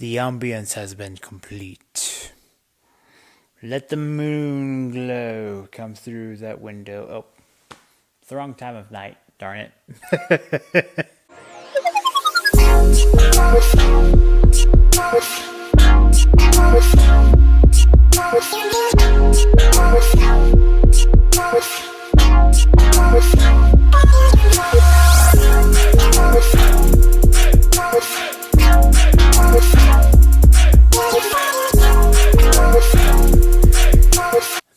The ambience has been complete. Let the moon glow come through that window. Oh, it's the wrong time of night, darn it.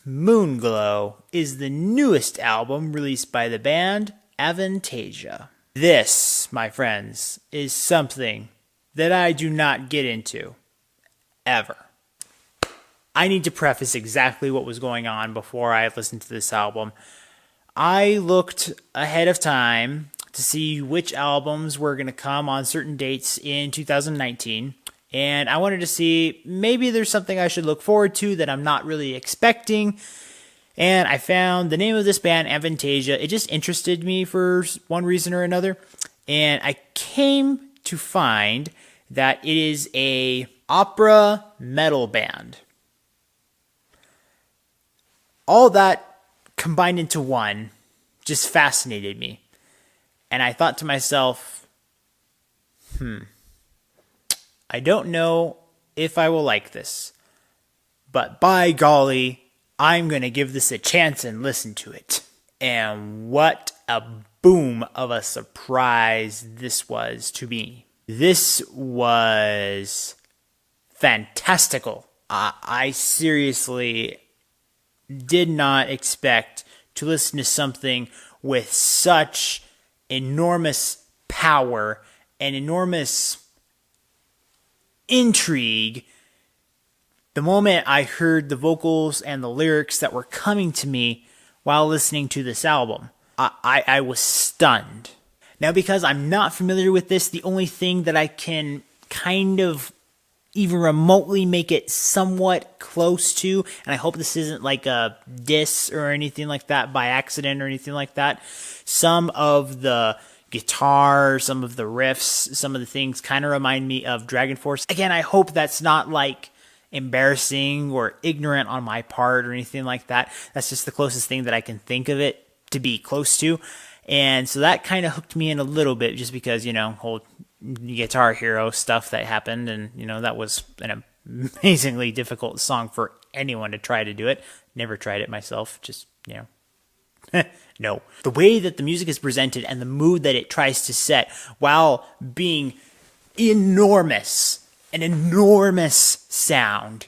Moonglow is the newest album released by the band Avantasia. This, my friends, is something that I do not get into, ever. I need to preface exactly what was going on before I listened to this album. I looked ahead of time to see which albums were going to come on certain dates in 2019, and I wanted to see maybe there's something I should look forward to that I'm not really expecting. And I found the name of this band, Avantasia. It just interested me for one reason or another. And I came to find that it is a opera metal band. All that combined into one just fascinated me. And I thought to myself, I don't know if I will like this, but by golly, I'm going to give this a chance and listen to it. And what a boom of a surprise this was to me. This was fantastical. I seriously did not expect to listen to something with such enormous power and enormous intrigue. The moment I heard the vocals and the lyrics that were coming to me while listening to this album, I was stunned. Now, because I'm not familiar with this, the only thing that I can kind of even remotely make it somewhat close to, and I hope this isn't like a diss or anything like that by accident or anything like that, some of the guitar, some of the riffs, some of the things kind of remind me of Dragon Force. Again, I hope that's not like embarrassing or ignorant on my part or anything like that. That's just the closest thing that I can think of it to be close to. And so that kind of hooked me in a little bit just because, whole Guitar Hero stuff that happened. And, that was an amazingly difficult song for anyone to try to do it. Never tried it myself. Just, no. The way that the music is presented and the mood that it tries to set while being enormous, an enormous sound,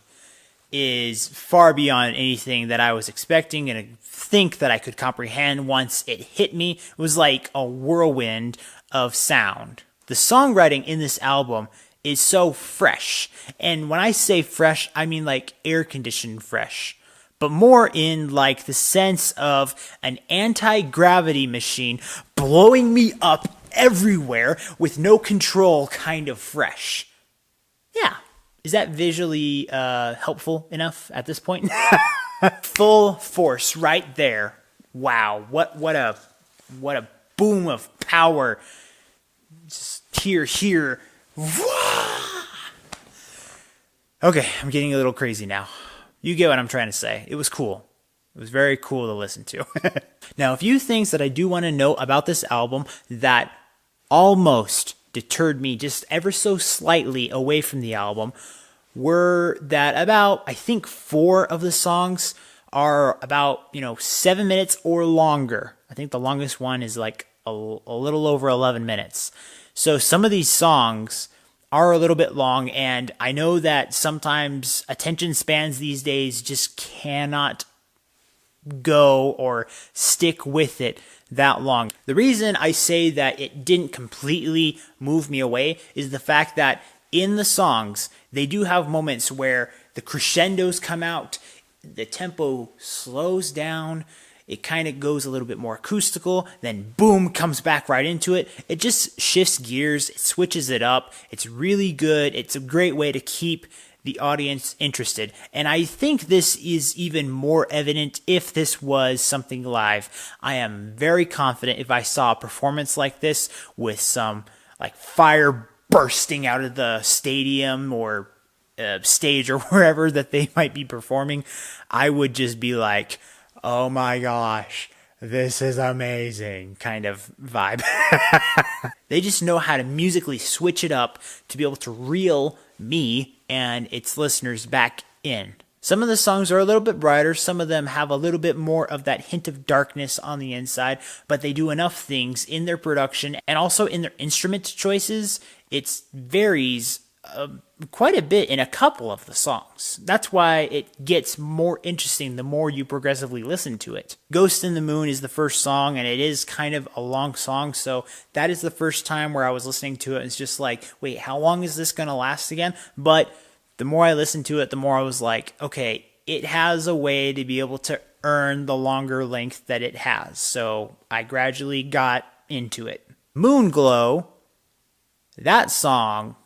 is far beyond anything that I was expecting and I think that I could comprehend once it hit me. It was like a whirlwind of sound. The songwriting in this album is so fresh. And when I say fresh, I mean like air-conditioned fresh. But more in like the sense of an anti-gravity machine blowing me up everywhere with no control kind of fresh. Yeah. Is that visually helpful enough at this point? Full force right there. Wow. What a boom of power. Just here. Okay, I'm getting a little crazy now. You get what I'm trying to say. It was cool. It was very cool to listen to. Now, a few things that I do want to know about this album that almost deterred me just ever so slightly away from the album were that about, I think 4 of the songs are about, 7 minutes or longer. I think the longest one is like a little over 11 minutes. So some of these songs are a little bit long, and I know that sometimes attention spans these days just cannot go or stick with it that long. The reason I say that it didn't completely move me away is the fact that in the songs, they do have moments where the crescendos come out, the tempo slows down, it kind of goes a little bit more acoustical, then boom, comes back right into it. It just shifts gears, it switches it up. It's really good. It's a great way to keep the audience interested. And I think this is even more evident if this was something live. I am very confident if I saw a performance like this with some like fire bursting out of the stadium or stage or wherever that they might be performing, I would just be like, oh my gosh, this is amazing kind of vibe. They just know how to musically switch it up to be able to reel me and its listeners back in. Some of the songs are a little bit brighter. Some of them have a little bit more of that hint of darkness on the inside, but they do enough things in their production and also in their instrument choices. It varies quite a bit in a couple of the songs. That's why it gets more interesting the more you progressively listen to it. Ghost in the Moon is the first song, and it is kind of a long song, so that is the first time where I was listening to it. It's just like, wait, how long is this going to last again? But the more I listened to it, the more I was like, okay, it has a way to be able to earn the longer length that it has. So I gradually got into it. Moonglow, that song,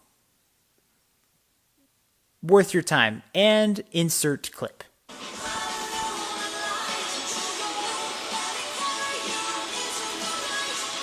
worth your time. And insert clip.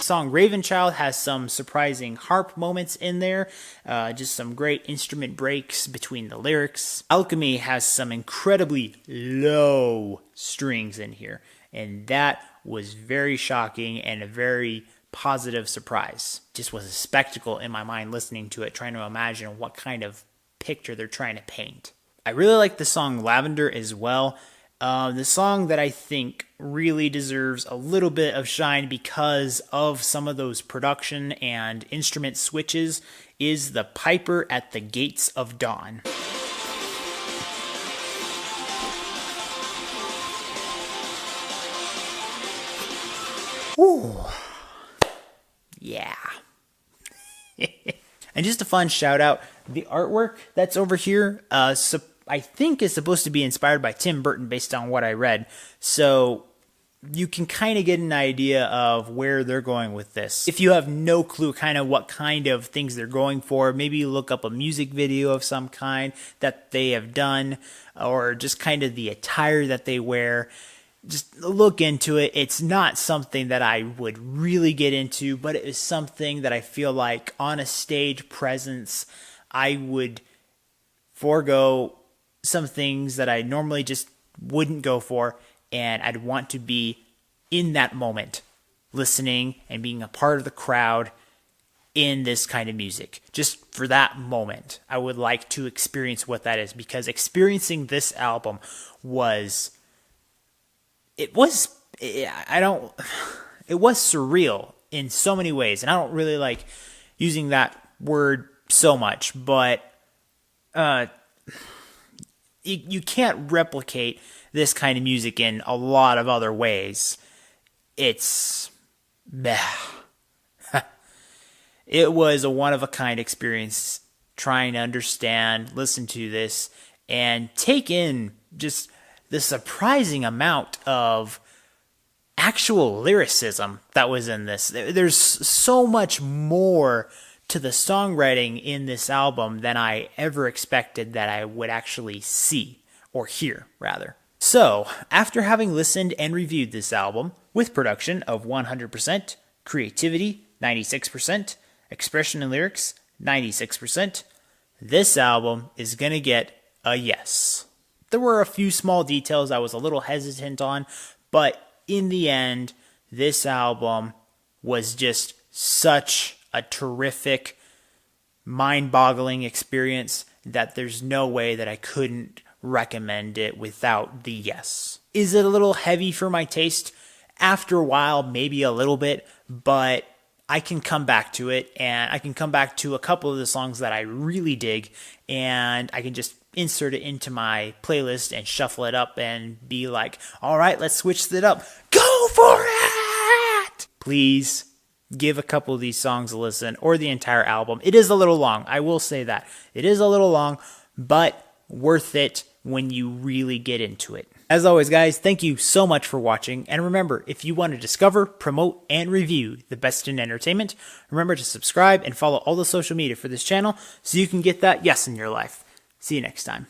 Song Ravenchild has some surprising harp moments in there, just some great instrument breaks between the lyrics. Alchemy has some incredibly low strings in here, and that was very shocking and a very positive surprise. Just was a spectacle in my mind listening to it, trying to imagine what kind of picture they're trying to paint. I really like the song Lavender as well. The song that I think really deserves a little bit of shine because of some of those production and instrument switches is The Piper at the Gates of Dawn. Ooh. Yeah. And just a fun shout out, the artwork that's over here, I think is supposed to be inspired by Tim Burton based on what I read. So you can kind of get an idea of where they're going with this. If you have no clue kind of what kind of things they're going for, maybe you look up a music video of some kind that they have done, or just kind of the attire that they wear. Just look into it. It's not something that I would really get into, but it is something that I feel like on a stage presence, I would forego some things that I normally just wouldn't go for, and I'd want to be in that moment, listening and being a part of the crowd in this kind of music. Just for that moment, I would like to experience what that is, because experiencing this album was surreal in so many ways, and I don't really like using that word so much, but you can't replicate this kind of music in a lot of other ways. It's it was a one-of-a-kind experience trying to understand, listen to this, and take in just the surprising amount of actual lyricism that was in this. There's so much more to the songwriting in this album than I ever expected that I would actually see, or hear, rather. So, after having listened and reviewed this album, with production of 100%, creativity 96%, expression and lyrics 96%, this album is gonna get a yes. There were a few small details I was a little hesitant on, but in the end, this album was just such a terrific, mind-boggling experience that there's no way that I couldn't recommend it without the yes. Is it a little heavy for my taste? After a while, maybe a little bit, but I can come back to it, and I can come back to a couple of the songs that I really dig, and I can just insert it into my playlist and shuffle it up and be like, all right, let's switch it up. Go for it! Please give a couple of these songs a listen, or the entire album. It is a little long. I will say that. It is a little long, but worth it when you really get into it. As always, guys, thank you so much for watching. And remember, if you want to discover, promote, and review the best in entertainment, remember to subscribe and follow all the social media for this channel so you can get that yes in your life. See you next time.